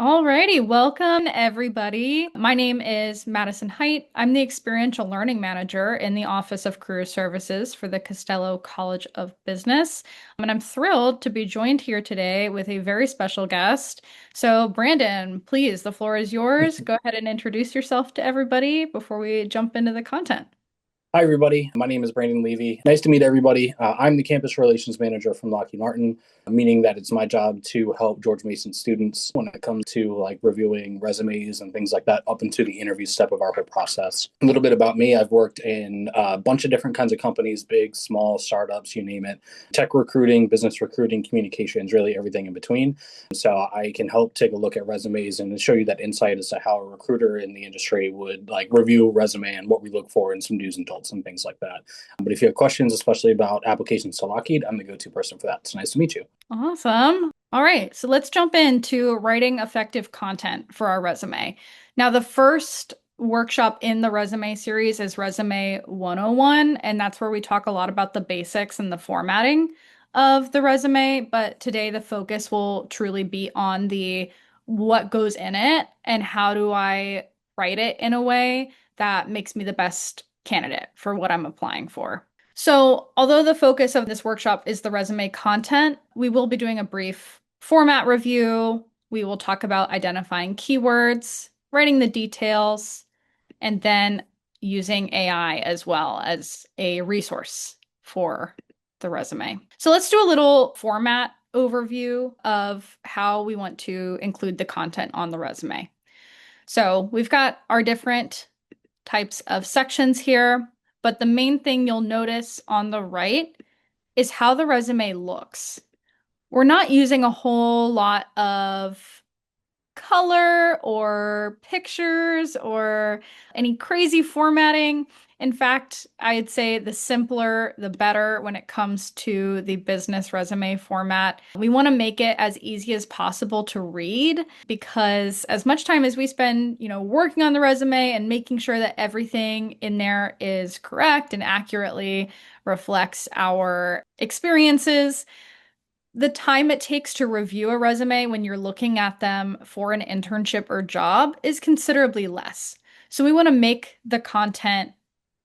Alrighty, welcome everybody. My name is Madison Hite. I'm the Experiential Learning Manager in the Office of Career Services for the Costello College of Business. And I'm thrilled to be joined here today with a very special guest. So, Brandon, please, the floor is yours. Go ahead and introduce yourself to everybody before we jump into the content. Hi, everybody. My name is Brandon Leavy. Nice to meet everybody. I'm the Campus Relations Manager from Lockheed Martin, meaning that it's my job to help George Mason students when it comes to like reviewing resumes and things like that up into the interview step of our whole process. A little bit about me. I've worked in a bunch of different kinds of companies, big, small, startups, you name it, tech recruiting, business recruiting, communications, really everything in between. So I can help take a look at resumes and show you that insight as to how a recruiter in the industry would like review a resume and what we look for and some do's and don'ts and things like that. But if you have questions, especially about applications to Lockheed, I'm the go-to person for that. It's nice to meet you. Awesome. All right, so let's jump into writing effective content for our resume. Now, the first workshop in the resume series is Resume 101, and that's where we talk a lot about the basics and the formatting of the resume. But today, the focus will truly be on the what goes in it and how do I write it in a way that makes me the best candidate for what I'm applying for. So, although the focus of this workshop is the resume content, we will be doing a brief format review. We will talk about identifying keywords, writing the details, and then using AI as well as a resource for the resume. So, let's do a little format overview of how we want to include the content on the resume. So, we've got our different types of sections here, but the main thing you'll notice on the right is how the resume looks. We're not using a whole lot of color or pictures or any crazy formatting. In fact, I'd say the simpler, the better when it comes to the business resume format. We want to make it as easy as possible to read because as much time as we spend, working on the resume and making sure that everything in there is correct and accurately reflects our experiences, the time it takes to review a resume when you're looking at them for an internship or job is considerably less. So we want to make the content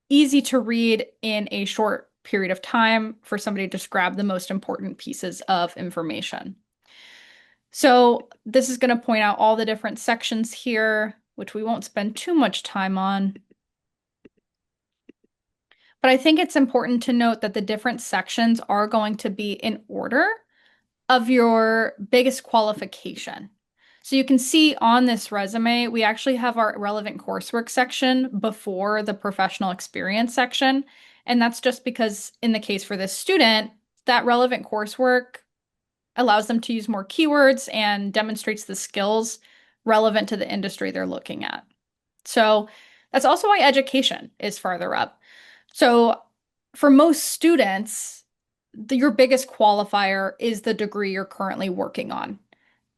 easy to read in a short period of time for somebody to just grab the most important pieces of information. So this is going to point out all the different sections here, which we won't spend too much time on. But I think it's important to note that the different sections are going to be in order of your biggest qualification. So you can see on this resume, we actually have our relevant coursework section before the professional experience section. And that's just because in the case for this student, that relevant coursework allows them to use more keywords and demonstrates the skills relevant to the industry they're looking at. So that's also why education is farther up. So for most students, your biggest qualifier is the degree you're currently working on.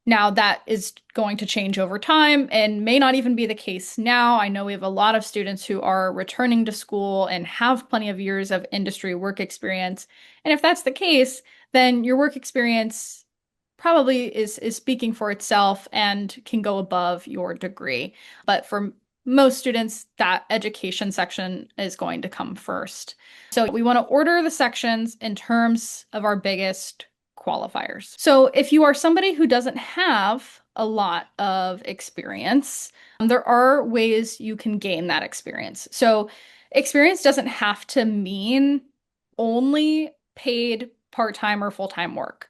Now, that is going to change over time and may not even be the case now. I know we have a lot of students who are returning to school and have plenty of years of industry work experience. And if that's the case, then your work experience probably is speaking for itself and can go above your degree. But for most students, that education section is going to come first. So we want to order the sections in terms of our biggest qualifiers. So if you are somebody who doesn't have a lot of experience, there are ways you can gain that experience. So experience doesn't have to mean only paid part-time or full-time work.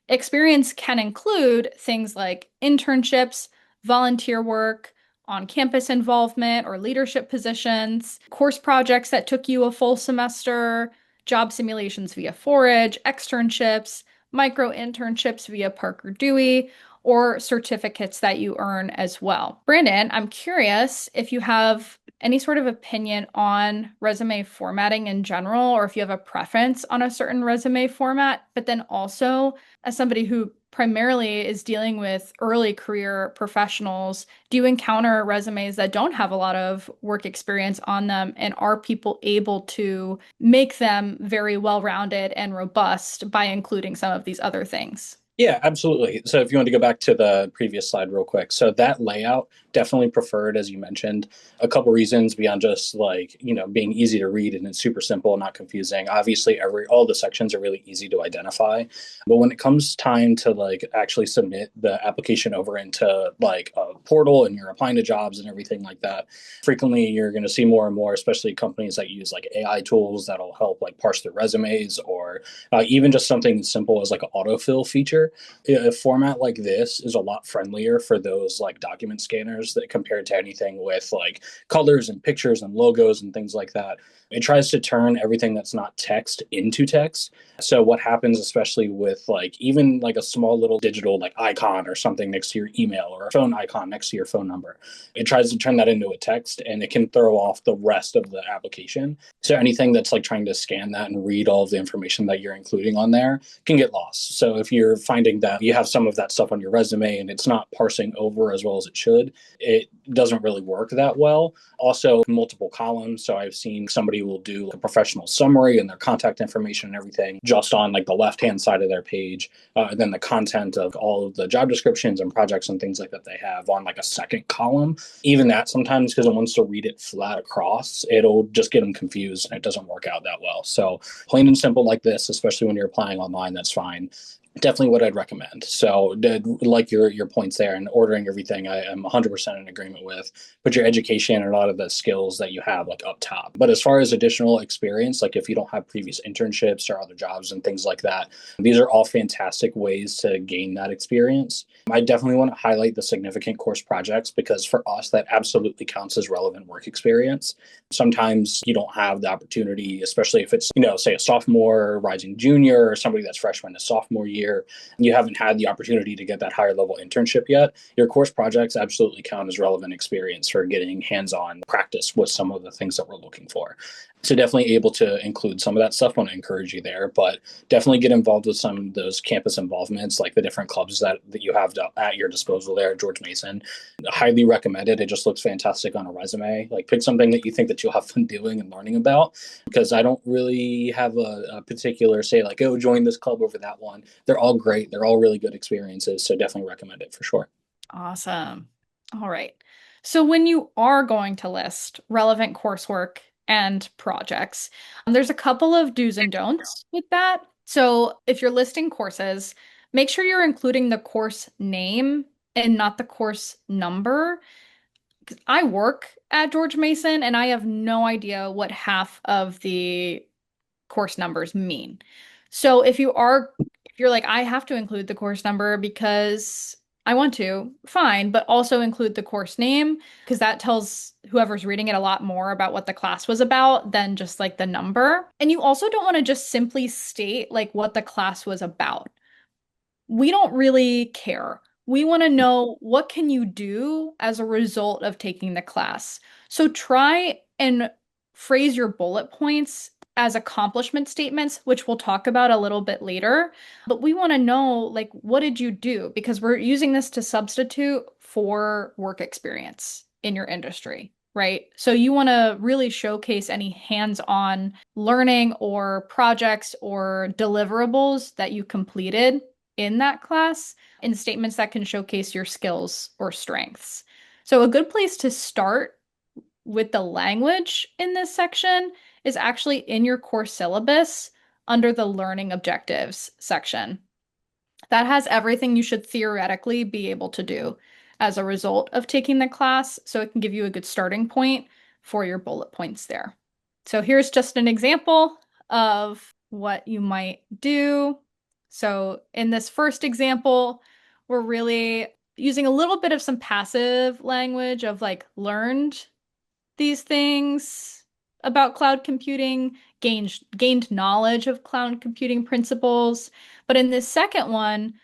Experience can include things like internships, volunteer work, on-campus involvement or leadership positions, course projects that took you a full semester, job simulations via Forage, externships, micro internships via Parker Dewey, or certificates that you earn as well. Brandon, I'm curious if you have any sort of opinion on resume formatting in general, or if you have a preference on a certain resume format, but then also as somebody who primarily is dealing with early career professionals, do you encounter resumes that don't have a lot of work experience on them? And are people able to make them very well-rounded and robust by including some of these other things? Yeah, absolutely. So if you want to go back to the previous slide real quick. So that layout definitely preferred, as you mentioned, a couple reasons beyond just like, being easy to read and it's super simple, not confusing. Obviously, all the sections are really easy to identify. But when it comes time to like actually submit the application over into like a portal and you're applying to jobs and everything like that, frequently you're going to see more and more, especially companies that use like AI tools that'll help like parse their resumes or even just something as simple as like an autofill feature. A format like this is a lot friendlier for those like document scanners that compared to anything with like colors and pictures and logos and things like that. It tries to turn everything that's not text into text. So what happens, especially with like even like a small little digital like icon or something next to your email or a phone icon next to your phone number, it tries to turn that into a text and it can throw off the rest of the application. So anything that's like trying to scan that and read all of the information that you're including on there can get lost. So if you're finding that you have some of that stuff on your resume and it's not parsing over as well as it should, it doesn't really work that well. Also, multiple columns. So I've seen somebody will do like a professional summary and their contact information and everything just on like the left hand side of their page. And then the content of all of the job descriptions and projects and things like that they have on like a second column. Even that sometimes, because it wants to read it flat across, it'll just get them confused and it doesn't work out that well. So plain and simple like this, especially when you're applying online, that's fine. Definitely what I'd recommend. So, like your points there and ordering everything, I am 100% in agreement with. Put your education and a lot of the skills that you have like up top. But as far as additional experience, like if you don't have previous internships or other jobs and things like that, these are all fantastic ways to gain that experience. I definitely want to highlight the significant course projects because for us, that absolutely counts as relevant work experience. Sometimes you don't have the opportunity, especially if it's, say a sophomore, rising junior, or somebody that's freshman to sophomore year, you haven't had the opportunity to get that higher level internship yet. Your course projects absolutely count as relevant experience for getting hands-on practice with some of the things that we're looking for. So definitely able to include some of that stuff. I want to encourage you there, but definitely get involved with some of those campus involvements, like the different clubs that you have at your disposal there at George Mason. Highly recommended. It just looks fantastic on a resume. Like pick something that you think that you'll have fun doing and learning about, because I don't really have a particular say like, oh, join this club over that one. They're all great. They're all really good experiences. So definitely recommend it for sure. Awesome. All right. So when you are going to list relevant coursework and projects, there's a couple of do's and don'ts with that. So if you're listing courses, make sure you're including the course name and not the course number. 'Cause I work at George Mason and I have no idea what half of the course numbers mean. So if you're like, I have to include the course number because I want to, fine, but also include the course name because that tells whoever's reading it a lot more about what the class was about than just like the number. And you also don't want to just simply state like what the class was about. We don't really care. We want to know what can you do as a result of taking the class. So try and phrase your bullet points as accomplishment statements, which we'll talk about a little bit later. But we want to know, like, what did you do? Because we're using this to substitute for work experience in your industry, right? So you want to really showcase any hands-on learning or projects or deliverables that you completed in that class in statements that can showcase your skills or strengths. So, a good place to start with the language in this section is actually in your course syllabus under the learning objectives section. That has everything you should theoretically be able to do as a result of taking the class, so it can give you a good starting point for your bullet points there. So here's just an example of what you might do. So in this first example, we're really using a little bit of some passive language of like learned these things about cloud computing, gained knowledge of cloud computing principles. But in this second one,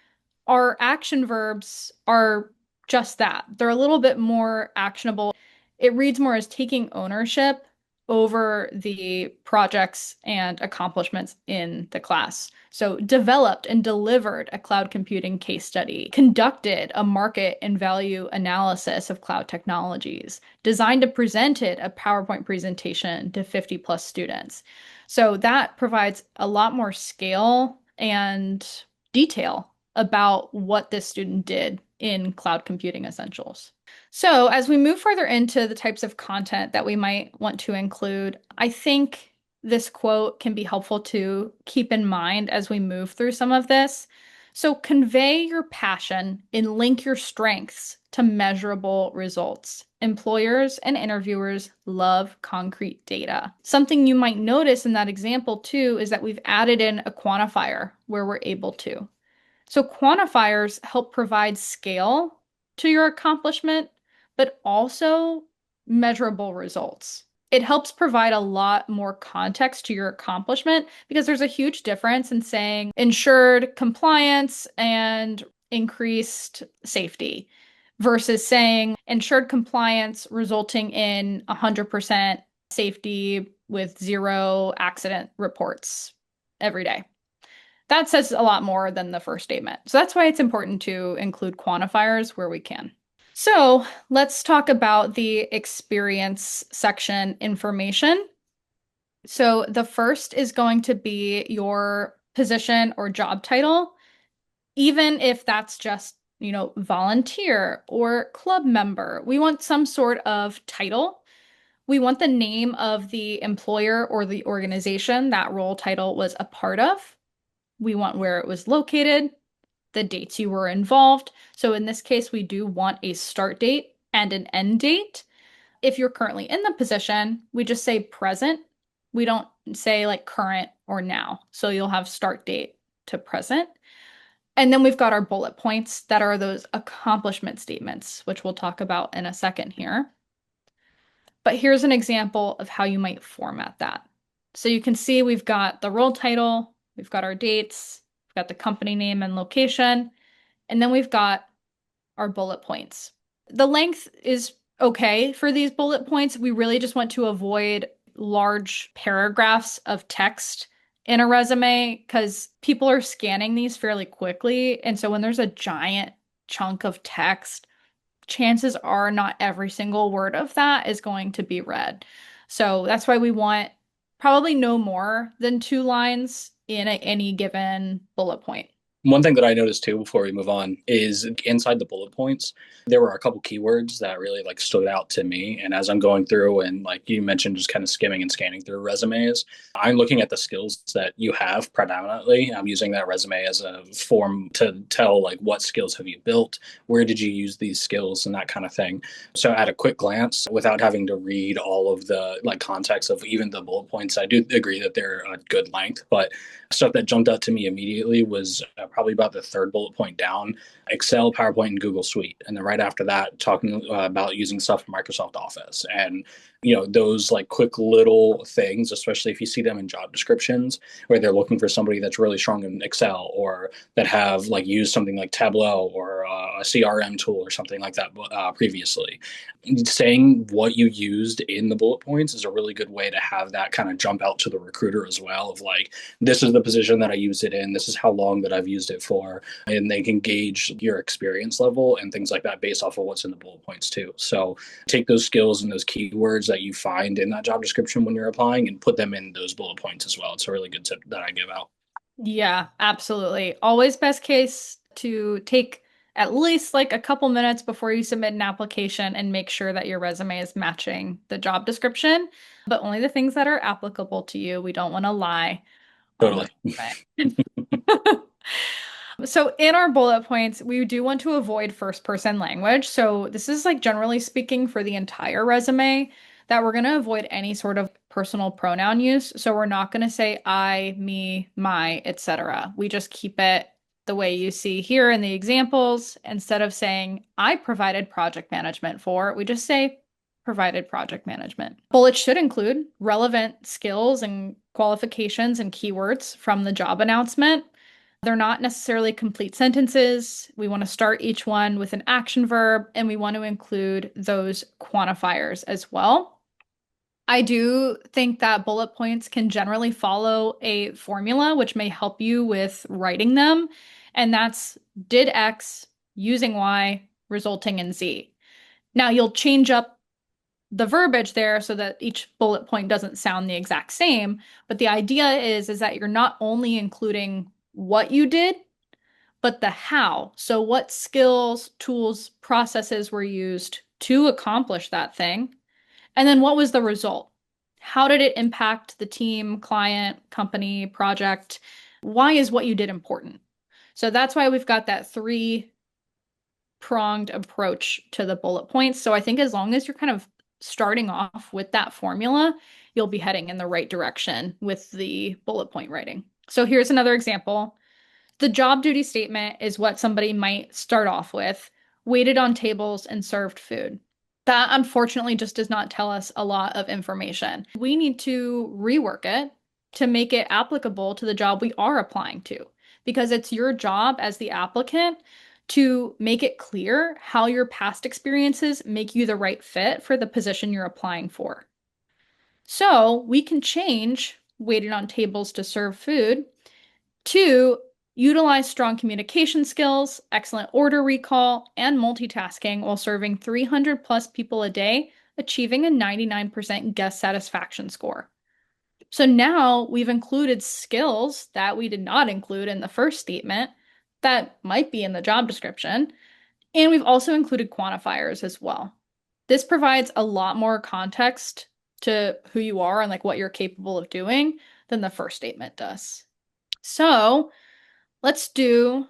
our action verbs are just that. They're a little bit more actionable. It reads more as taking ownership over the projects and accomplishments in the class. So, developed and delivered a cloud computing case study, conducted a market and value analysis of cloud technologies, designed and presented a PowerPoint presentation to 50 plus students. So, that provides a lot more scale and detail about what this student did in cloud computing essentials. So, as we move further into the types of content that we might want to include, I think this quote can be helpful to keep in mind as we move through some of this. So, convey your passion and link your strengths to measurable results. Employers and interviewers love concrete data. Something you might notice in that example, too, is that we've added in a quantifier where we're able to. So quantifiers help provide scale to your accomplishment, but also measurable results. It helps provide a lot more context to your accomplishment because there's a huge difference in saying ensured compliance and increased safety versus saying ensured compliance resulting in 100% safety with zero accident reports every day. That says a lot more than the first statement. So that's why it's important to include quantifiers where we can. So let's talk about the experience section information. So the first is going to be your position or job title, even if that's just, volunteer or club member. We want some sort of title. We want the name of the employer or the organization that role title was a part of. We want where it was located, the dates you were involved. So in this case, we do want a start date and an end date. If you're currently in the position, we just say present. We don't say like current or now. So you'll have start date to present. And then we've got our bullet points that are those accomplishment statements, which we'll talk about in a second here. But here's an example of how you might format that. So you can see we've got the role title, we've got our dates, we've got the company name and location, and then we've got our bullet points. The length is okay for these bullet points. We really just want to avoid large paragraphs of text in a resume because people are scanning these fairly quickly. And so when there's a giant chunk of text, chances are not every single word of that is going to be read. So that's why we want probably no more than 2 lines in any given bullet point. One thing that I noticed too before we move on is inside the bullet points, there were a couple keywords that really like stood out to me. And as I'm going through and like you mentioned, just kind of skimming and scanning through resumes, I'm looking at the skills that you have predominantly. I'm using that resume as a form to tell like what skills have you built, where did you use these skills and that kind of thing. So at a quick glance, without having to read all of the like context of even the bullet points, I do agree that they're a good length, but stuff that jumped out to me immediately was probably about the third bullet point down: Excel, PowerPoint, and Google Suite. And then right after that, talking about using stuff from Microsoft Office. And, those like quick little things, especially if you see them in job descriptions where they're looking for somebody that's really strong in Excel or that have like used something like Tableau or a CRM tool or something like that previously. Saying what you used in the bullet points is a really good way to have that kind of jump out to the recruiter as well of like, this is the position that I used it in, this is how long that I've used it for, and they can gauge your experience level and things like that based off of what's in the bullet points too. So take those skills and those keywords that you find in that job description when you're applying and put them in those bullet points as well. It's a really good tip that I give out. Yeah, absolutely. Always best case to take at least like a couple minutes before you submit an application and make sure that your resume is matching the job description, but only the things that are applicable to you. We don't want to lie on the Totally. resume. So in our bullet points, we do want to avoid first person language. So this is like generally speaking for the entire resume that we're going to avoid any sort of personal pronoun use. So we're not going to say I, me, my, etc. We just keep it the way you see here in the examples. Instead of saying I provided project management for, we just say provided project management. Bullets should include relevant skills and qualifications and keywords from the job announcement. They're not necessarily complete sentences. We want to start each one with an action verb, and we want to include those quantifiers as well. I do think that bullet points can generally follow a formula, which may help you with writing them. And that's did X using Y resulting in Z. Now you'll change up the verbiage there so that each bullet point doesn't sound the exact same. But the idea is that you're not only including what you did, but the how. So, what skills, tools, processes were used to accomplish that thing? And then what was the result? How did it impact the team, client, company, project? Why is what you did important? So that's why we've got that three-pronged approach to the bullet points. So I think as long as you're kind of starting off with that formula, you'll be heading in the right direction with the bullet point writing. So here's another example. The job duty statement is what somebody might start off with, waited on tables and served food. That unfortunately just does not tell us a lot of information. We need to rework it to make it applicable to the job we are applying to, because it's your job as the applicant to make it clear how your past experiences make you the right fit for the position you're applying for. So we can change waited on tables to serve food to utilize strong communication skills, excellent order recall, and multitasking while serving 300 plus people a day, achieving a 99% guest satisfaction score. So now we've included skills that we did not include in the first statement that might be in the job description, and we've also included quantifiers as well. This provides a lot more context to who you are and like what you're capable of doing than the first statement does. So, let's do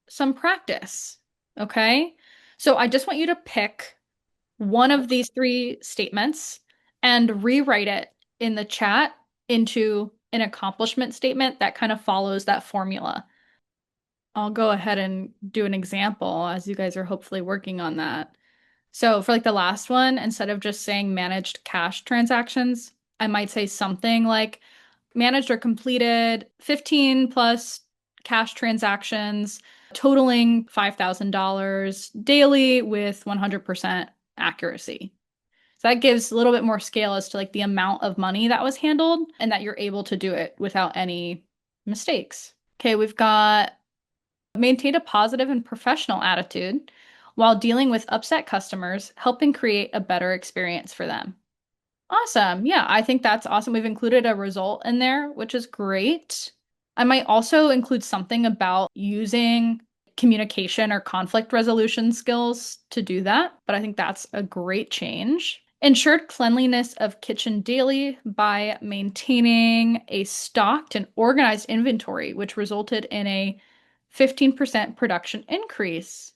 some practice. Okay. So I just want you to pick one of these three statements and rewrite it in the chat into an accomplishment statement that kind of follows that formula. I'll go ahead and do an example as you guys are hopefully working on that. So for like the last one, instead of just saying managed cash transactions, I might say something like managed or completed 15 plus cash transactions totaling $5,000 daily with 100% accuracy. So that gives a little bit more scale as to like the amount of money that was handled and that you're able to do it without any mistakes. Okay, we've got maintain a positive and professional attitude while dealing with upset customers, helping create a better experience for them. Awesome. Yeah, I think that's awesome. We've included a result in there, which is great. I might also include something about using communication or conflict resolution skills to do that, but I think that's a great change. Ensured cleanliness of kitchen daily by maintaining a stocked and organized inventory, which resulted in a 15% production increase.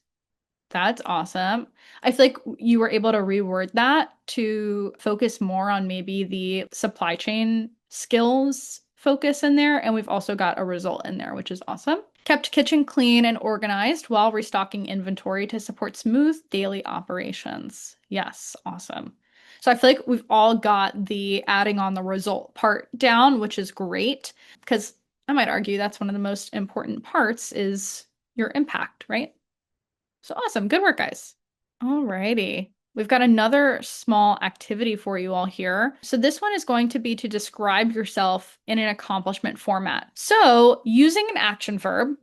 That's awesome. I feel like you were able to reword that to focus more on maybe the supply chain skills focus in there. And we've also got a result in there, which is awesome. Kept kitchen clean and organized while restocking inventory to support smooth daily operations. Yes, awesome. So I feel like we've all got the adding on the result part down, which is great because I might argue that's one of the most important parts is your impact, right? So awesome. Good work, guys. Alrighty. We've got another small activity for you all here. So this one is going to be to describe yourself in an accomplishment format. So using an action verb,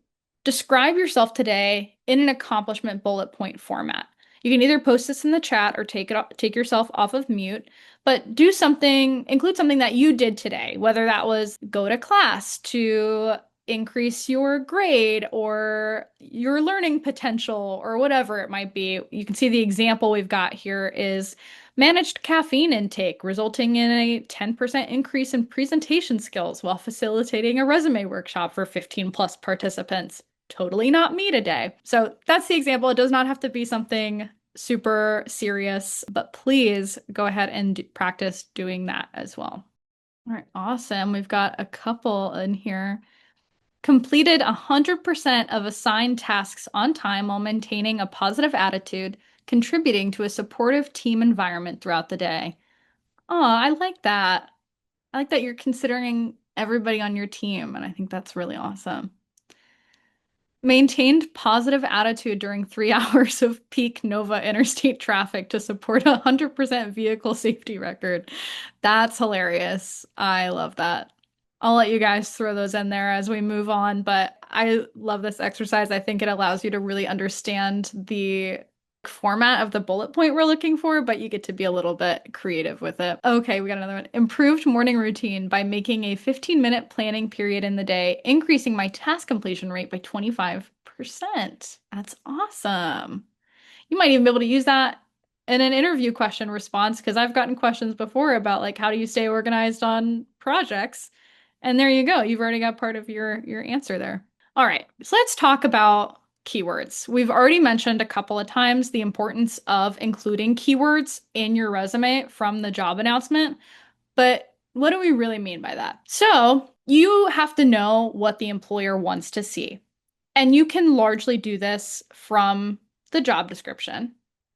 describe yourself today in an accomplishment bullet point format. You can either post this in the chat or take yourself off of mute, but do something, include something that you did today, whether that was go to class to increase your grade or your learning potential or whatever it might be. You can see the example we've got here is managed caffeine intake, resulting in a 10% increase in presentation skills while facilitating a resume workshop for 15 plus participants. Totally not me today. So that's the example. It does not have to be something super serious, but please go ahead and practice doing that as well. All right, awesome. We've got a couple in here. Completed 100% of assigned tasks on time while maintaining a positive attitude, contributing to a supportive team environment throughout the day. Oh, I like that. I like that you're considering everybody on your team, and I think that's really awesome. Maintained positive attitude during 3 hours of peak Nova interstate traffic to support a 100% vehicle safety record. That's hilarious. I love that. I'll let you guys throw those in there as we move on, but I love this exercise. I think it allows you to really understand the format of the bullet point we're looking for, but you get to be a little bit creative with it. Okay, we got another one. Improved morning routine by making a 15-minute planning period in the day, increasing my task completion rate by 25%. That's awesome. You might even be able to use that in an interview question response because I've gotten questions before about like how do you stay organized on projects? And there you go. You've already got part of your answer there. All right. So let's talk about keywords. We've already mentioned a couple of times the importance of including keywords in your resume from the job announcement. But what do we really mean by that? So you have to know what the employer wants to see. And you can largely do this from the job description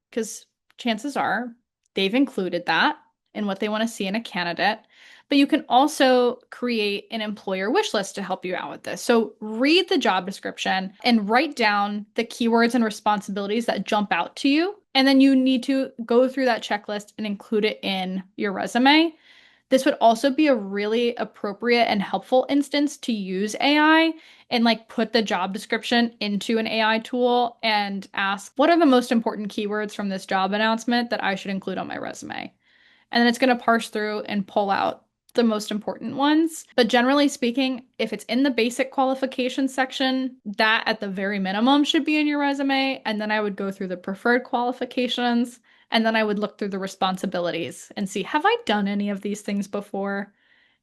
because chances are they've included that in what they want to see in a candidate. But you can also create an employer wish list to help you out with this. So read the job description and write down the keywords and responsibilities that jump out to you. And then you need to go through that checklist and include it in your resume. This would also be a really appropriate and helpful instance to use AI and like put the job description into an AI tool and ask, what are the most important keywords from this job announcement that I should include on my resume? And then it's going to parse through and pull out the most important ones. But generally speaking, if it's in the basic qualifications section, that at the very minimum should be in your resume. And then I would go through the preferred qualifications. And then I would look through the responsibilities and see, have I done any of these things before?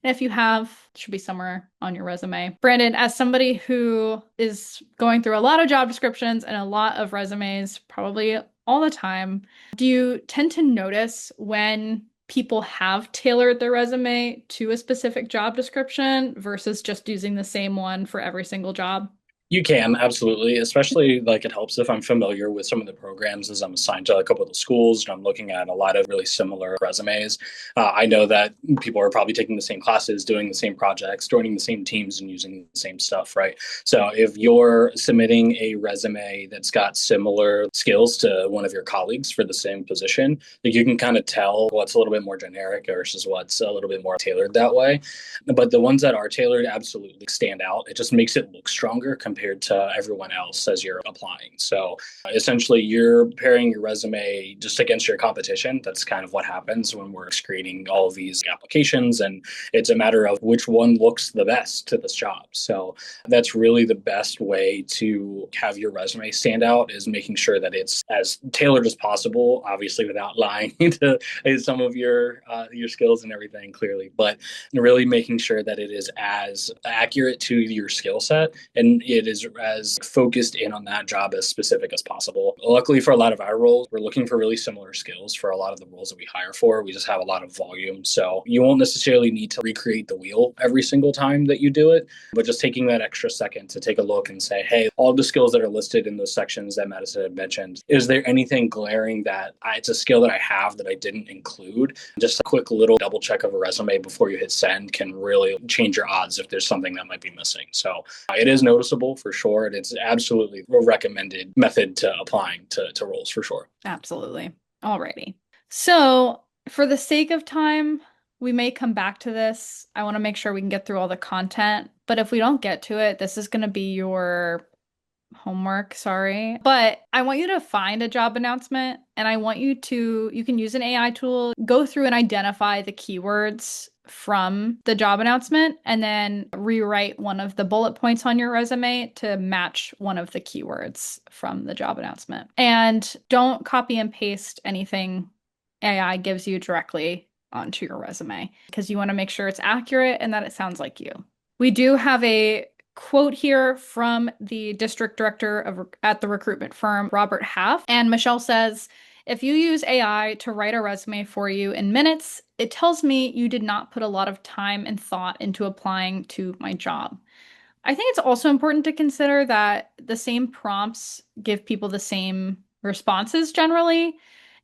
And if you have, it should be somewhere on your resume. Brandon, as somebody who is going through a lot of job descriptions and a lot of resumes, probably all the time, do you tend to notice when people have tailored their resume to a specific job description versus just using the same one for every single job? You can absolutely, especially like it helps if I'm familiar with some of the programs as I'm assigned to a couple of the schools and I'm looking at a lot of really similar resumes. I know that people are probably taking the same classes, doing the same projects, joining the same teams, and using the same stuff, right? So if you're submitting a resume that's got similar skills to one of your colleagues for the same position, like you can kind of tell what's a little bit more generic versus what's a little bit more tailored that way. But the ones that are tailored absolutely stand out. It just makes it look stronger compared to everyone else as you're applying. So essentially, you're pairing your resume just against your competition. That's kind of what happens when we're screening all of these applications. And it's a matter of which one looks the best to this job. So that's really the best way to have your resume stand out is making sure that it's as tailored as possible, obviously without lying to some of your skills and everything clearly, but really making sure that it is as accurate to your skill set and it is as focused in on that job as specific as possible. Luckily for a lot of our roles, we're looking for really similar skills for a lot of the roles that we hire for. We just have a lot of volume. So you won't necessarily need to recreate the wheel every single time that you do it, but just taking that extra second to take a look and say, hey, all the skills that are listed in those sections that Madison had mentioned, is there anything glaring that it's a skill that I have that I didn't include? Just a quick little double check of a resume before you hit send can really change your odds if there's something that might be missing. So it is noticeable for sure. And it's absolutely a recommended method to applying to roles for sure. Absolutely. Alrighty. So, for the sake of time, we may come back to this. I want to make sure we can get through all the content. But if we don't get to it, this is going to be your homework, sorry. But I want you to find a job announcement and I want you can use an AI tool, go through and identify the keywords from the job announcement and then rewrite one of the bullet points on your resume to match one of the keywords from the job announcement. And don't copy and paste anything AI gives you directly onto your resume because you want to make sure it's accurate and that it sounds like you. We do have a quote here from the district director at the recruitment firm, Robert Half. And Michelle says, if you use AI to write a resume for you in minutes, it tells me you did not put a lot of time and thought into applying to my job. I think it's also important to consider that the same prompts give people the same responses generally.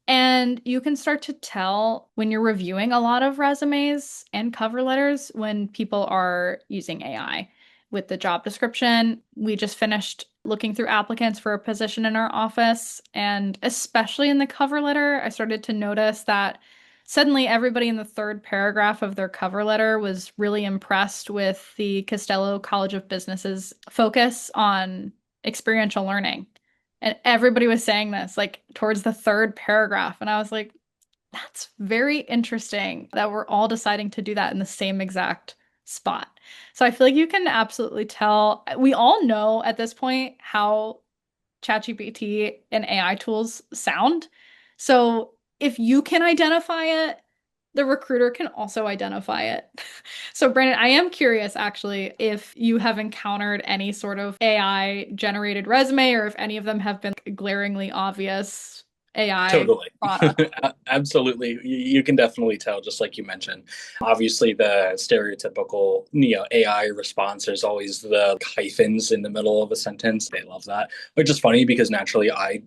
And you can start to tell when you're reviewing a lot of resumes and cover letters when people are using AI. With the job description, we just finished looking through applicants for a position in our office. And especially in the cover letter, I started to notice that suddenly everybody in the third paragraph of their cover letter was really impressed with the Costello College of Business's focus on experiential learning. And everybody was saying this like towards the third paragraph. And I was like, that's very interesting that we're all deciding to do that in the same exact spot. So I feel like you can absolutely tell. We all know at this point how ChatGPT and AI tools sound. So if you can identify it, the recruiter can also identify it. So, Brandon, I am curious actually if you have encountered any sort of AI generated resume or if any of them have been glaringly obvious AI Totally. product. Absolutely. You can definitely tell, just like you mentioned. Obviously, the stereotypical, AI response, there's always the hyphens in the middle of a sentence. They love that, which is funny because naturally I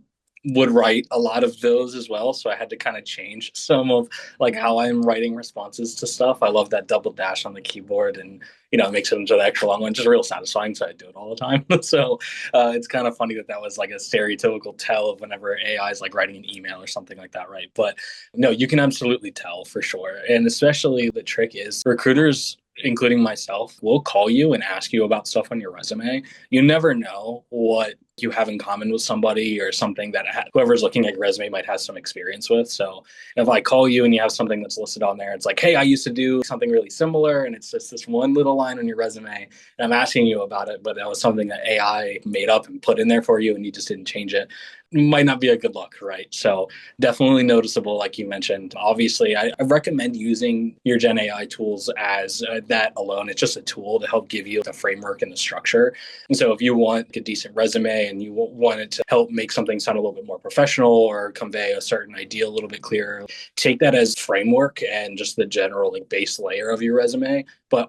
would write a lot of those as well. So I had to kind of change some of like Yeah. how I'm writing responses to stuff. I love that double dash on the keyboard and it makes it into the extra long one, which is real satisfying. So I do it all the time. So it's kind of funny that that was like a stereotypical tell of whenever AI is like writing an email or something like that, right? But no, you can absolutely tell for sure. And especially the trick is recruiters, including myself, will call you and ask you about stuff on your resume. You never know what you have in common with somebody or something that whoever's looking at your resume might have some experience with. So if I call you and you have something that's listed on there, it's like, hey, I used to do something really similar, and it's just this one little line on your resume, and I'm asking you about it, but that was something that AI made up and put in there for you, and you just didn't change it. Might not be a good look, right? So definitely noticeable, like you mentioned. Obviously, I recommend using your Gen AI tools as that alone. It's just a tool to help give you the framework and the structure. And so if you want a decent resume and you want it to help make something sound a little bit more professional or convey a certain idea a little bit clearer, take that as framework and just the general like base layer of your resume. But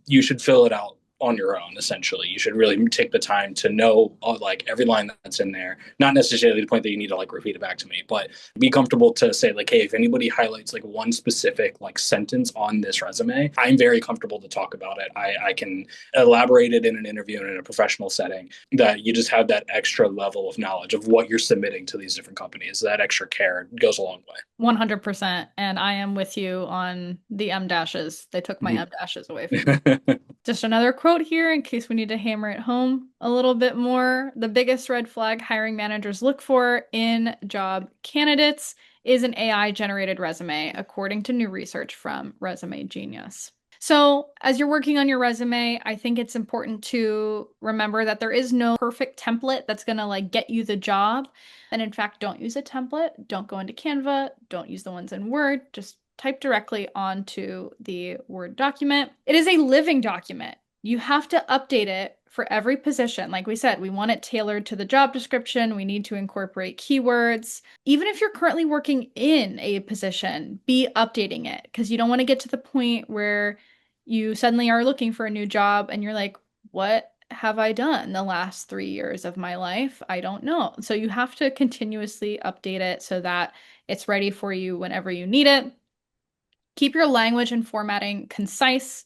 you should fill it out on your own. Essentially, you should really take the time to know like every line that's in there, not necessarily the point that you need to like repeat it back to me, but be comfortable to say like, hey, if anybody highlights like one specific like sentence on this resume, I'm very comfortable to talk about it. I can elaborate it in an interview and in a professional setting. That you just have that extra level of knowledge of what you're submitting to these different companies. That extra care goes a long way. 100%. And I am with you on the M dashes. They took my M dashes away from me. Just another quote here in case we need to hammer it home a little bit more. The biggest red flag hiring managers look for in job candidates is an AI generated resume, according to new research from Resume Genius. So, as you're working on your resume, I think it's important to remember that there is no perfect template that's going to like get you the job. And in fact, don't use a template. Don't go into Canva. Don't use the ones in Word. Just type directly onto the Word document. It is a living document. You have to update it for every position. Like we said, we want it tailored to the job description. We need to incorporate keywords. Even if you're currently working in a position, be updating it because you don't want to get to the point where you suddenly are looking for a new job and you're like, what have I done the last 3 years of my life? I don't know. So you have to continuously update it so that it's ready for you whenever you need it. Keep your language and formatting concise.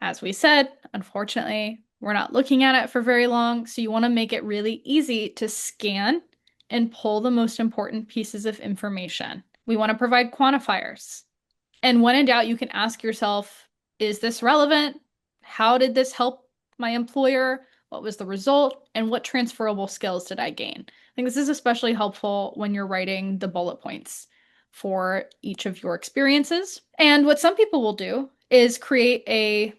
As we said, unfortunately, we're not looking at it for very long, so you want to make it really easy to scan and pull the most important pieces of information. We want to provide quantifiers. And when in doubt, you can ask yourself, is this relevant? How did this help my employer? What was the result? And what transferable skills did I gain? I think this is especially helpful when you're writing the bullet points for each of your experiences. And what some people will do is create a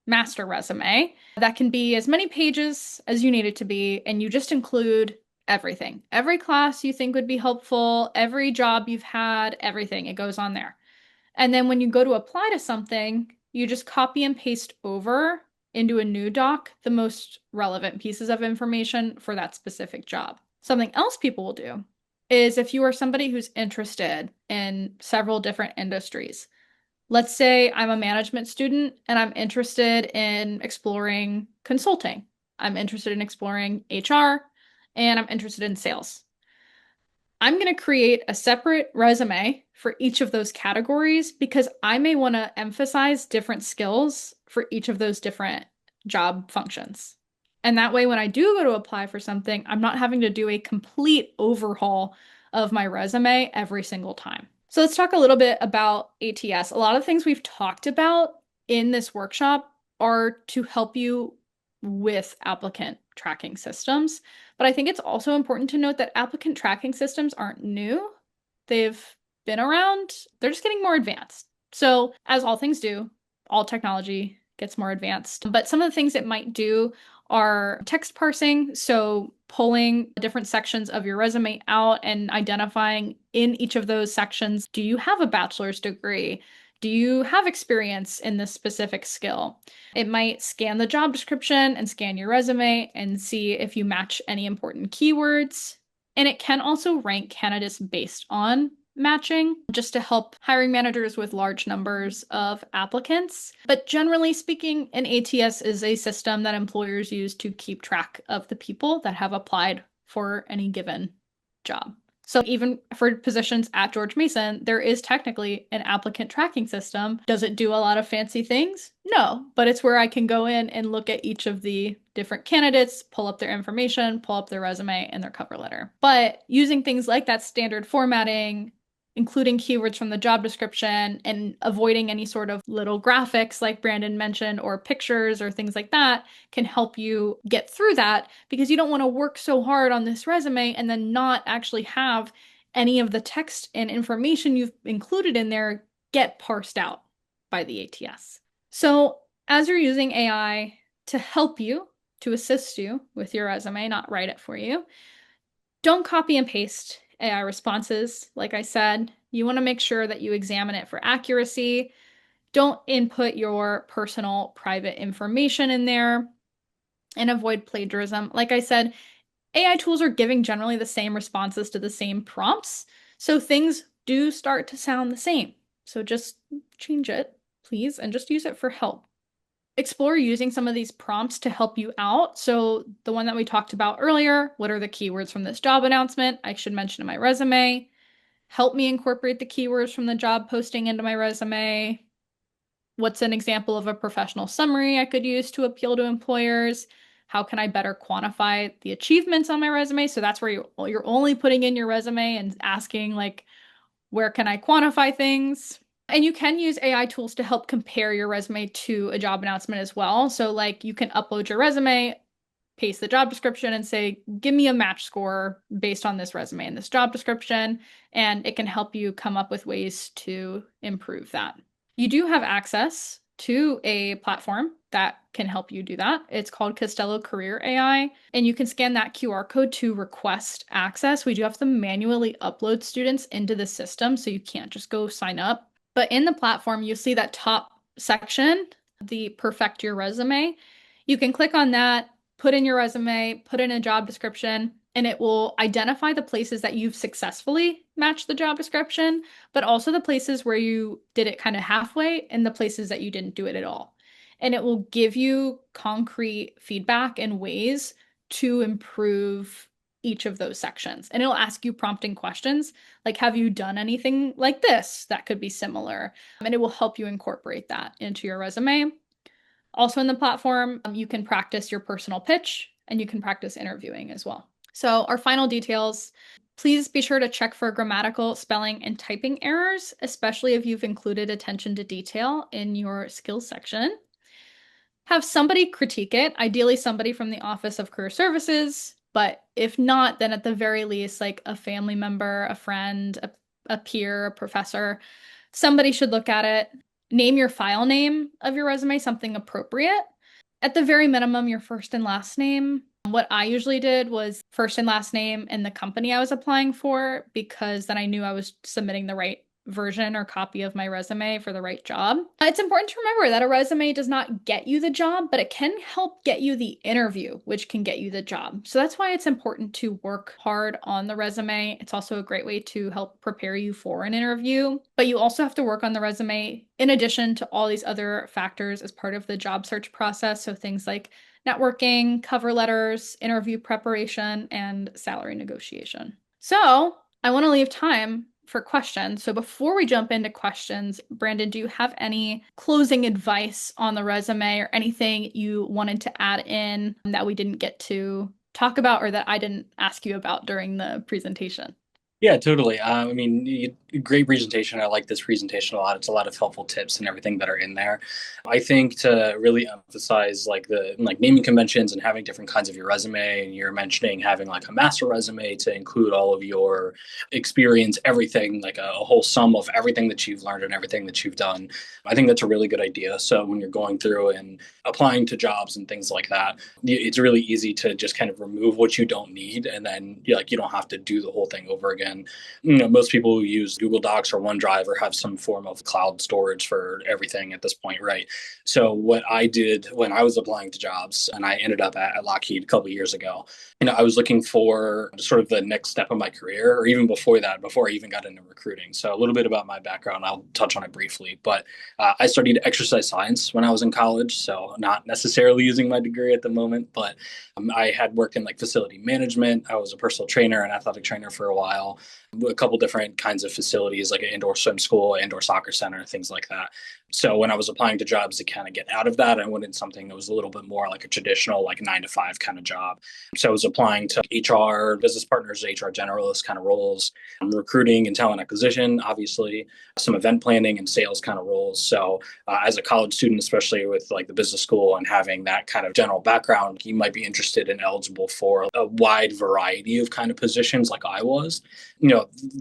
master resume that can be as many pages as you need it to be, and you just include everything. Every class you think would be helpful, every job you've had, everything, it goes on there. And then when you go to apply to something, you just copy and paste over into a new doc the most relevant pieces of information for that specific job. Something else people will do is if you are somebody who's interested in several different industries, let's say I'm a management student and I'm interested in exploring consulting. I'm interested in exploring HR and I'm interested in sales. I'm going to create a separate resume for each of those categories because I may want to emphasize different skills for each of those different job functions. And that way, when I do go to apply for something, I'm not having to do a complete overhaul of my resume every single time. So let's talk a little bit about ATS. A lot of things we've talked about in this workshop are to help you with applicant tracking systems. But I think it's also important to note that applicant tracking systems aren't new. They've been around, they're just getting more advanced. So, as all things do, all technology gets more advanced. But some of the things it might do are text parsing, so pulling different sections of your resume out and identifying in each of those sections, do you have a bachelor's degree? Do you have experience in this specific skill? It might scan the job description and scan your resume and see if you match any important keywords. And it can also rank candidates based on matching just to help hiring managers with large numbers of applicants. But generally speaking, an ATS is a system that employers use to keep track of the people that have applied for any given job. So even for positions at George Mason, there is technically an applicant tracking system. Does it do a lot of fancy things? No, but it's where I can go in and look at each of the different candidates, pull up their information, pull up their resume and their cover letter. But using things like that standard formatting, including keywords from the job description and avoiding any sort of little graphics like Brandon mentioned or pictures or things like that can help you get through that because you don't want to work so hard on this resume and then not actually have any of the text and information you've included in there get parsed out by the ATS. So as you're using AI to help you, to assist you with your resume, not write it for you, don't copy and paste AI responses. Like I said, you want to make sure that you examine it for accuracy. Don't input your personal private information in there and avoid plagiarism. Like I said, AI tools are giving generally the same responses to the same prompts, so things do start to sound the same. So just change it, please, and just use it for help. Explore using some of these prompts to help you out. So the one that we talked about earlier, what are the keywords from this job announcement? I should mention in my resume. Help me incorporate the keywords from the job posting into my resume. What's an example of a professional summary I could use to appeal to employers? How can I better quantify the achievements on my resume? So that's where you're only putting in your resume and asking like, where can I quantify things? And you can use AI tools to help compare your resume to a job announcement as well. So like you can upload your resume, paste the job description and say, give me a match score based on this resume and this job description. And it can help you come up with ways to improve that. You do have access to a platform that can help you do that. It's called Costello Career AI, and you can scan that QR code to request access. We do have to manually upload students into the system, so you can't just go sign up. But in the platform, you see that top section, the perfect your resume. You can click on that, put in your resume, put in a job description, and it will identify the places that you've successfully matched the job description, but also the places where you did it kind of halfway and the places that you didn't do it at all. And it will give you concrete feedback and ways to improve each of those sections. And it'll ask you prompting questions like, have you done anything like this that could be similar? And it will help you incorporate that into your resume. Also in the platform, you can practice your personal pitch and you can practice interviewing as well. So our final details, please be sure to check for grammatical, spelling, and typing errors, especially if you've included attention to detail in your skills section. Have somebody critique it, ideally somebody from the Office of Career Services, but if not, then at the very least, like a family member, a friend, a peer, a professor, somebody should look at it. Name your file name of your resume something appropriate. At the very minimum, your first and last name. What I usually did was first and last name and the company I was applying for, because then I knew I was submitting the right version or copy of my resume for the right job. It's important to remember that a resume does not get you the job, but it can help get you the interview, which can get you the job. So that's why it's important to work hard on the resume. It's also a great way to help prepare you for an interview, but you also have to work on the resume in addition to all these other factors as part of the job search process. So things like networking, cover letters, interview preparation, and salary negotiation. So I want to leave time for questions. So before we jump into questions, Brandon, do you have any closing advice on the resume or anything you wanted to add in that we didn't get to talk about or that I didn't ask you about during the presentation? Yeah, totally. Great presentation. I like this presentation a lot. It's a lot of helpful tips and everything that are in there. I think to really emphasize like the like naming conventions and having different kinds of your resume, and you're mentioning having like a master resume to include all of your experience, everything, like a whole sum of everything that you've learned and everything that you've done. I think that's a really good idea. So when you're going through and applying to jobs and things like that, it's really easy to just kind of remove what you don't need, and then you don't have to do the whole thing over again. Most people who use Google Docs or OneDrive or have some form of cloud storage for everything at this point, right? So what I did when I was applying to jobs, and I ended up at Lockheed a couple of years ago, I was looking for sort of the next step of my career, or even before that, before I even got into recruiting. So a little bit about my background, I'll touch on it briefly, but I studied exercise science when I was in college, so not necessarily using my degree at the moment, but I had worked in like facility management. I was a personal trainer and athletic trainer for a while, a couple different kinds of facilities like an indoor swim school, indoor soccer center, things like that. So when I was applying to jobs to kind of get out of that, I wanted something that was a little bit more like a traditional, like 9 to 5 kind of job. So I was applying to HR, business partners, HR generalist kind of roles, recruiting and talent acquisition, obviously, some event planning and sales kind of roles. So as a college student, especially with like the business school and having that kind of general background, you might be interested and eligible for a wide variety of kind of positions like I was.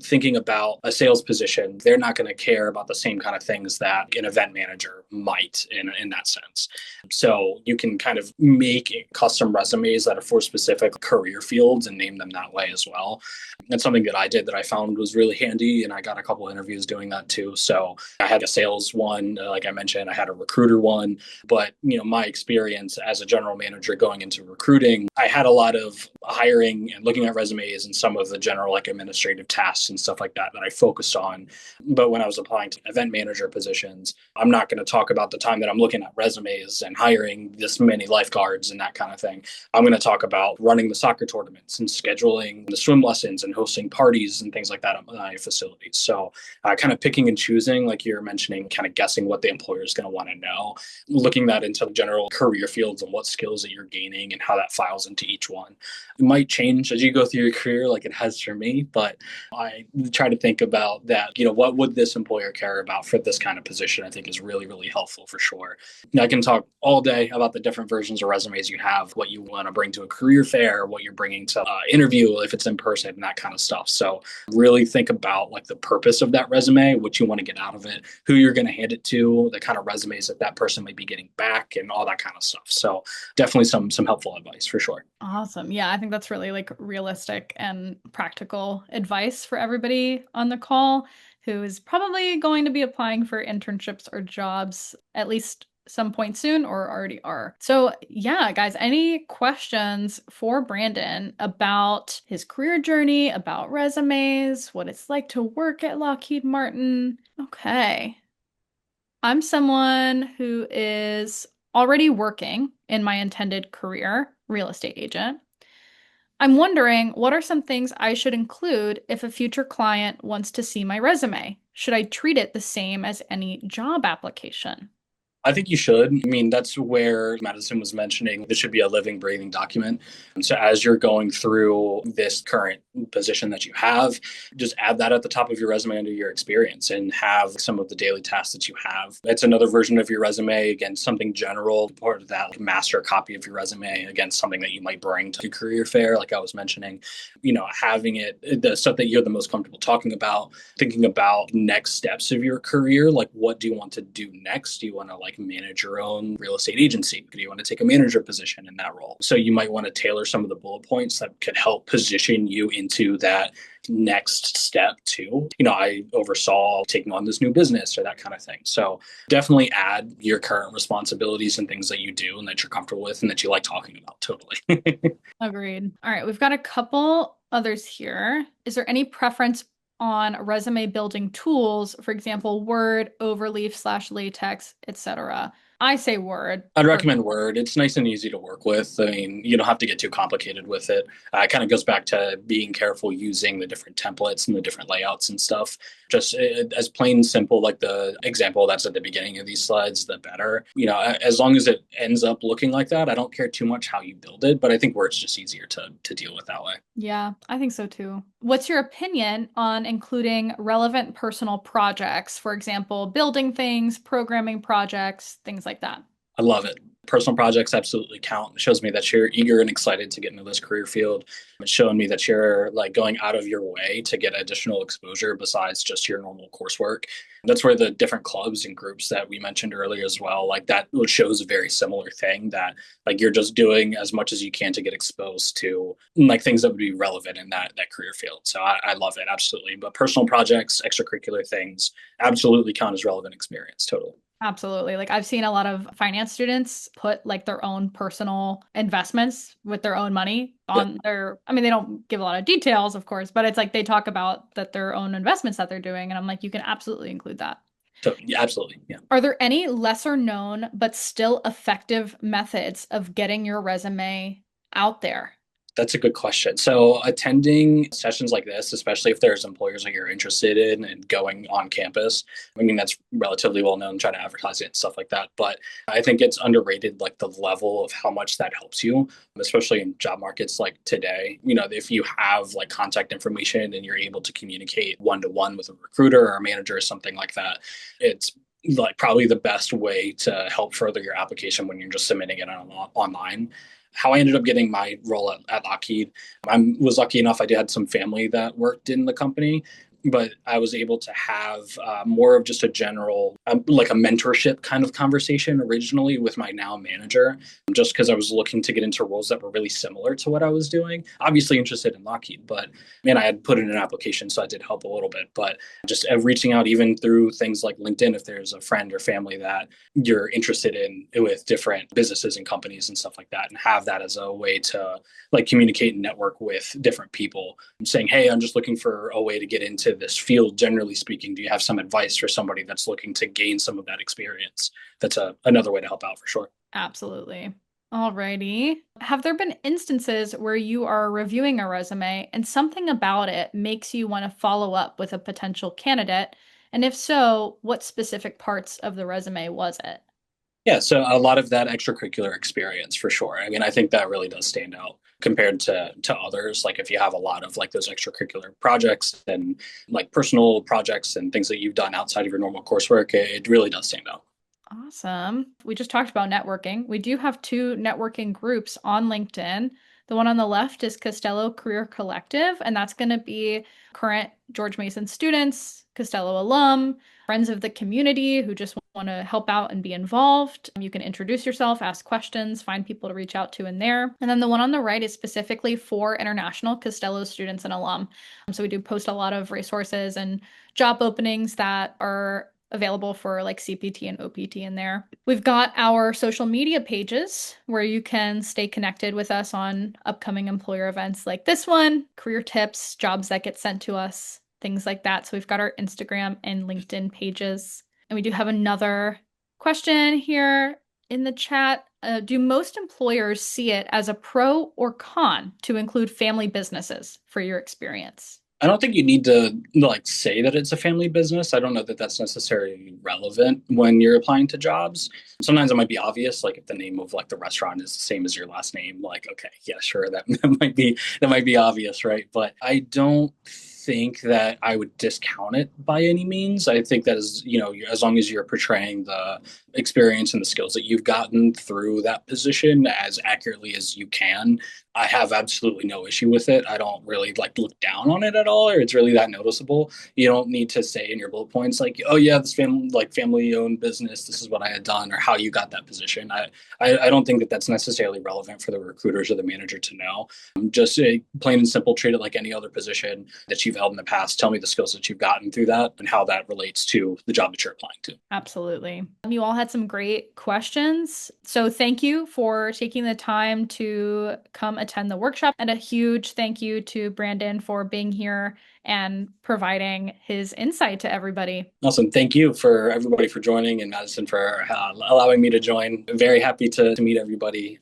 Thinking about a sales position, they're not going to care about the same kind of things that an event manager might in that sense. So you can kind of make custom resumes that are for specific career fields and name them that way as well. That's something that I did that I found was really handy, and I got a couple interviews doing that too. So I had a sales one, like I mentioned, I had a recruiter one, but my experience as a general manager going into recruiting, I had a lot of hiring and looking at resumes and some of the general like administrative tasks and stuff like that I focused on. But when I was applying to event manager positions, I'm not going to talk about the time that I'm looking at resumes and hiring this many lifeguards and that kind of thing. I'm going to talk about running the soccer tournaments and scheduling the swim lessons and hosting parties and things like that at my facilities. So kind of picking and choosing, like you're mentioning, kind of guessing what the employer is going to want to know, looking that into general career fields and what skills that you're gaining and how that files into each one. It might change as you go through your career, like it has for me, but I try to think about that, what would this employer care about for this kind of position? I think is really, really helpful for sure. I can talk all day about the different versions of resumes you have, what you want to bring to a career fair, what you're bringing to interview, if it's in person, and that kind of stuff. So really think about like the purpose of that resume, what you want to get out of it, who you're going to hand it to, the kind of resumes that person might be getting back, and all that kind of stuff. So definitely some helpful advice for sure. Awesome. Yeah, I think that's really like realistic and practical advice for everybody on the call who is probably going to be applying for internships or jobs at least some point soon or already are. So, yeah, guys, any questions for Brandon about his career journey, about resumes, what it's like to work at Lockheed Martin? Okay. I'm someone who is already working in my intended career, real estate agent. I'm wondering what are some things I should include if a future client wants to see my resume? Should I treat it the same as any job application? I think you should. I mean, that's where Madison was mentioning this should be a living, breathing document. And so as you're going through this current position that you have, just add that at the top of your resume under your experience and have some of the daily tasks that you have. It's another version of your resume, again, something general, part of that like master copy of your resume, again, something that you might bring to a career fair, like I was mentioning, having it, the stuff that you're the most comfortable talking about, thinking about next steps of your career, like what do you want to do next? Do you want to like manage your own real estate agency? Do you want to take a manager position in that role? So you might want to tailor some of the bullet points that could help position you into that next step too. I oversaw taking on this new business or that kind of thing. So definitely add your current responsibilities and things that you do and that you're comfortable with and that you like talking about. Totally. Agreed. All right, we've got a couple others here. Is there any preference on resume building tools, for example, Word, Overleaf / LaTeX, etc.? I say Word. I'd recommend Word. It's nice and easy to work with. I mean, you don't have to get too complicated with it. It kind of goes back to being careful using the different templates and the different layouts and stuff. Just as plain and simple, like the example that's at the beginning of these slides, the better. As long as it ends up looking like that, I don't care too much how you build it, but I think Word's just easier to deal with that way. Yeah, I think so too. What's your opinion on including relevant personal projects? For example, building things, programming projects, things like that. I love it. Personal projects absolutely count. It shows me that you're eager and excited to get into this career field. It's showing me that you're like going out of your way to get additional exposure besides just your normal coursework. That's where the different clubs and groups that we mentioned earlier as well, like that shows a very similar thing that like you're just doing as much as you can to get exposed to like things that would be relevant in that career field. So I love it absolutely. But personal projects, extracurricular things absolutely count as relevant experience. Totally. Absolutely. Like I've seen a lot of finance students put like their own personal investments with their own money Yep. on their, I mean, they don't give a lot of details, of course, but it's like they talk about that their own investments that they're doing. And I'm like, you can absolutely include that. Yeah, absolutely. Yeah. Are there any lesser known but still effective methods of getting your resume out there? That's a good question. So, attending sessions like this, especially if there's employers that you're interested in and going on campus, I mean, that's relatively well known, trying to advertise it and stuff like that. But I think it's underrated, like the level of how much that helps you, especially in job markets like today. If you have like contact information and you're able to communicate one to one with a recruiter or a manager or something like that, it's like probably the best way to help further your application when you're just submitting it online. How I ended up getting my role at Lockheed, I was lucky enough. I had some family that worked in the company, but I was able to have more of just a general, like a mentorship kind of conversation originally with my now manager, just because I was looking to get into roles that were really similar to what I was doing. Obviously interested in Lockheed, but man, I had put in an application, so I did help a little bit. But just reaching out even through things like LinkedIn, if there's a friend or family that you're interested in with different businesses and companies and stuff like that, and have that as a way to like communicate and network with different people. I'm saying, hey, I'm just looking for a way to get into this field. Generally speaking, do you have some advice for somebody that's looking to gain some of that experience? That's another way to help out for sure. Absolutely. Alrighty. Have there been instances where you are reviewing a resume and something about it makes you want to follow up with a potential candidate? And if so, what specific parts of the resume was it? Yeah, so a lot of that extracurricular experience for sure. I mean, I think that really does stand out compared to others. Like if you have a lot of like those extracurricular projects and like personal projects and things that you've done outside of your normal coursework, it really does stand out. Awesome. We just talked about networking. We do have two networking groups on LinkedIn. The one on the left is Costello Career Collective, and that's going to be current George Mason students, Costello alum, friends of the community who just want to help out and be involved. You can introduce yourself, ask questions, find people to reach out to in there. And then the one on the right is specifically for international Costello students and alum. So we do post a lot of resources and job openings that are available for like CPT and OPT in there. We've got our social media pages where you can stay connected with us on upcoming employer events like this one, career tips, jobs that get sent to us, things like that. So we've got our Instagram and LinkedIn pages. And we do have another question here in the chat. Do most employers see it as a pro or con to include family businesses for your experience? I don't think you need to like say that it's a family business. I don't know that that's necessarily relevant when you're applying to jobs. Sometimes it might be obvious, like if the name of like the restaurant is the same as your last name, like okay, yeah, sure, that might be obvious, right? But I don't think that I would discount it by any means. I think that is, as long as you're portraying the experience and the skills that you've gotten through that position as accurately as you can, I have absolutely no issue with it. I don't really like look down on it at all, or it's really that noticeable. You don't need to say in your bullet points like, "Oh yeah, this family owned business. This is what I had done," or how you got that position. I don't think that that's necessarily relevant for the recruiters or the manager to know. Just plain and simple, treat it like any other position that you've held in the past. Tell me the skills that you've gotten through that and how that relates to the job that you're applying to. Absolutely. You all had some great questions. So thank you for taking the time to come attend the workshop. And a huge thank you to Brandon for being here and providing his insight to everybody. Awesome. Thank you for everybody for joining and Madison for allowing me to join. Very happy to meet everybody.